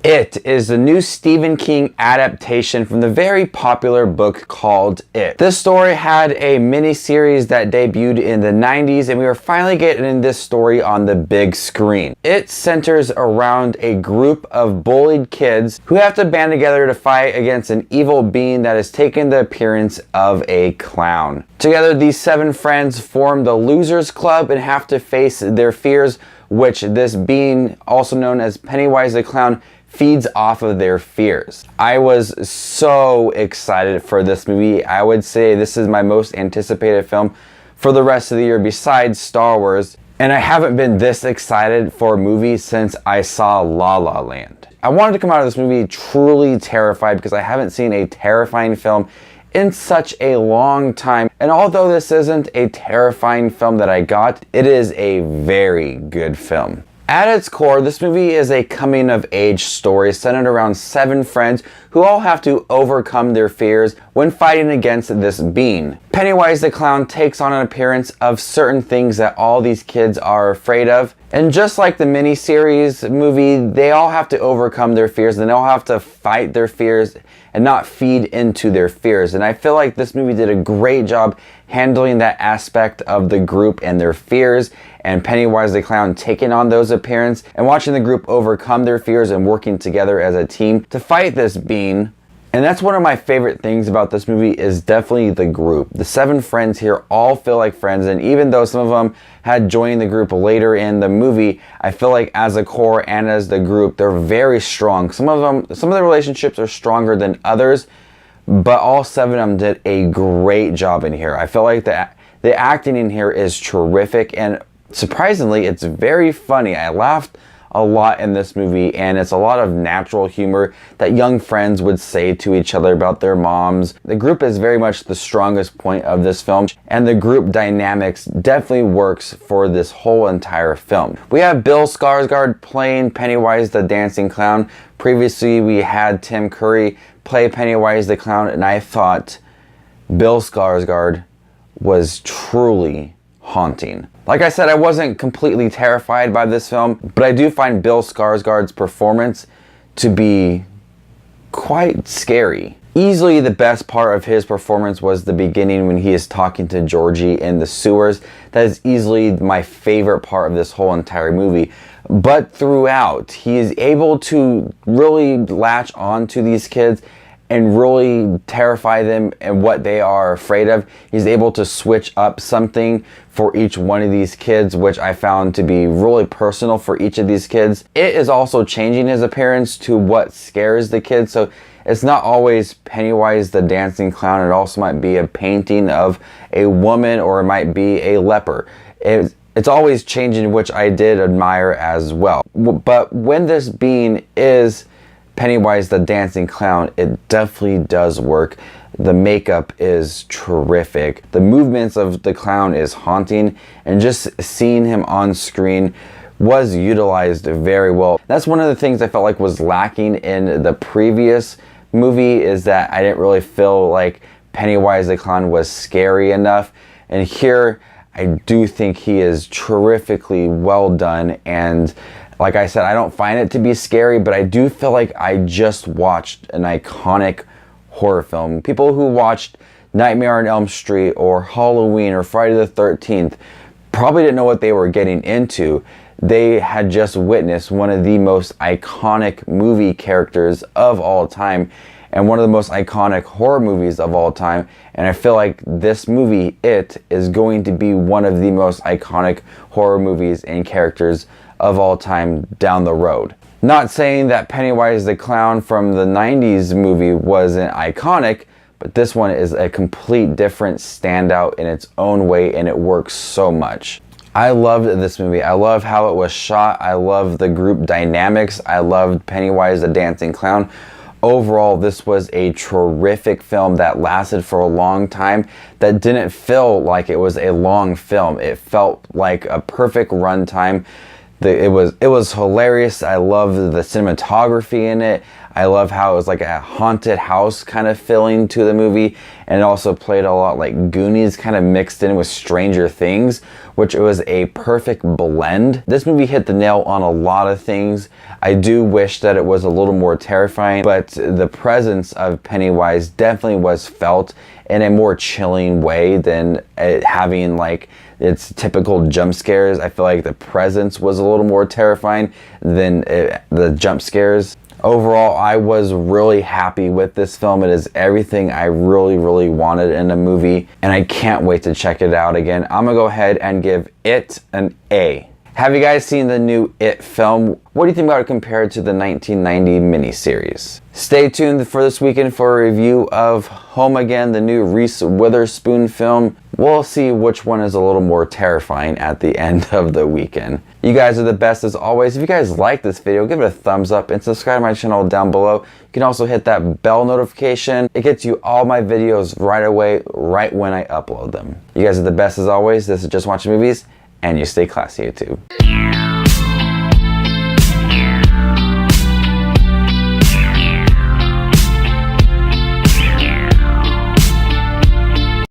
It is the new Stephen King adaptation from the very popular book called It. This story had a miniseries that debuted in the 90s, and we are finally getting this story on the big screen. It centers around a group of bullied kids who have to band together to fight against an evil being that has taken the appearance of a clown. Together, these 7 friends form the Losers Club and have to face their fears, which this being, also known as Pennywise the Clown, feeds off of their fears. I was so excited for this movie. I would say this is my most anticipated film for the rest of the year besides Star Wars. And I haven't been this excited for a movie since I saw La La Land. I wanted to come out of this movie truly terrified because I haven't seen a terrifying film in such a long time. And although this isn't a terrifying film that I got, it is a very good film. At its core, this movie is a coming-of-age story centered around 7 friends who all have to overcome their fears when fighting against this being. Pennywise the Clown takes on an appearance of certain things that all these kids are afraid of. And just like the miniseries movie, they all have to overcome their fears and they all have to fight their fears and not feed into their fears. And I feel like this movie did a great job handling that aspect of the group and their fears, and Pennywise the Clown taking on those appearances and watching the group overcome their fears and working together as a team to fight this being. And that's one of my favorite things about this movie is definitely the group. The 7 friends here all feel like friends, and even though some of them had joined the group later in the movie, I feel like as a core and as the group, they're very strong. Some of the relationships are stronger than others, but all 7 of them did a great job in here. I feel like the acting in here is terrific, and surprisingly, it's very funny. I laughed a lot in this movie, and it's a lot of natural humor that young friends would say to each other about their moms. The group is very much the strongest point of this film, and the group dynamics definitely works for this whole entire film. We have Bill Skarsgård playing Pennywise the Dancing Clown. Previously, we had Tim Curry play Pennywise the Clown, and I thought Bill Skarsgård was truly haunting. Like I said, I wasn't completely terrified by this film, but I do find Bill Skarsgård's performance to be quite scary. Easily the best part of his performance was the beginning when he is talking to Georgie in the sewers. That is easily my favorite part of this whole entire movie. But throughout, he is able to really latch on to these kids and really terrify them and what they are afraid of. He's able to switch up something for each one of these kids, which I found to be really personal for each of these kids. It is also changing his appearance to what scares the kids, so it's not always Pennywise the Dancing Clown. It also might be a painting of a woman, or it might be a leper. It's always changing, which I did admire as well. But when this being is Pennywise the Dancing Clown, it definitely does work. The makeup is terrific. The movements of the clown is haunting, and just seeing him on screen was utilized very well. That's one of the things I felt like was lacking in the previous movie, is that I didn't really feel like Pennywise the Clown was scary enough. And here, I do think he is terrifically well done, and like I said, I don't find it to be scary, but I do feel like I just watched an iconic horror film. People who watched Nightmare on Elm Street or Halloween or Friday the 13th probably didn't know what they were getting into. They had just witnessed one of the most iconic movie characters of all time and one of the most iconic horror movies of all time. And I feel like this movie, It, is going to be one of the most iconic horror movies and characters of all time down the road. Not saying that Pennywise the Clown from the 90s movie wasn't iconic, but this one is a complete different standout in its own way, and it works so much. I loved this movie. I love how it was shot. I love the group dynamics. I loved Pennywise the Dancing Clown. Overall, this was a terrific film that lasted for a long time, that didn't feel like it was a long film. It felt like a perfect runtime It was hilarious. I loved the cinematography in it. I love how it was like a haunted house kind of feeling to the movie, and it also played a lot like Goonies kind of mixed in with Stranger Things, which was a perfect blend. This movie hit the nail on a lot of things. I do wish that it was a little more terrifying, but the presence of Pennywise definitely was felt in a more chilling way than it having like its typical jump scares. I feel like the presence was a little more terrifying than the jump scares. Overall, I was really happy with this film. It is everything I really wanted in a movie, and I can't wait to check it out again. I'm gonna go ahead and give it an A. Have you guys seen the new It film? What do you think about it compared to the 1990 miniseries? Stay tuned for this weekend for a review of Home Again, the new Reese Witherspoon film. We'll see which one is a little more terrifying at the end of the weekend. You guys are the best as always. If you guys like this video, give it a thumbs up and subscribe to my channel down below. You can also hit that bell notification. It gets you all my videos right away, right when I upload them. You guys are the best as always. This is Just Watching Movies, and you stay classy, YouTube.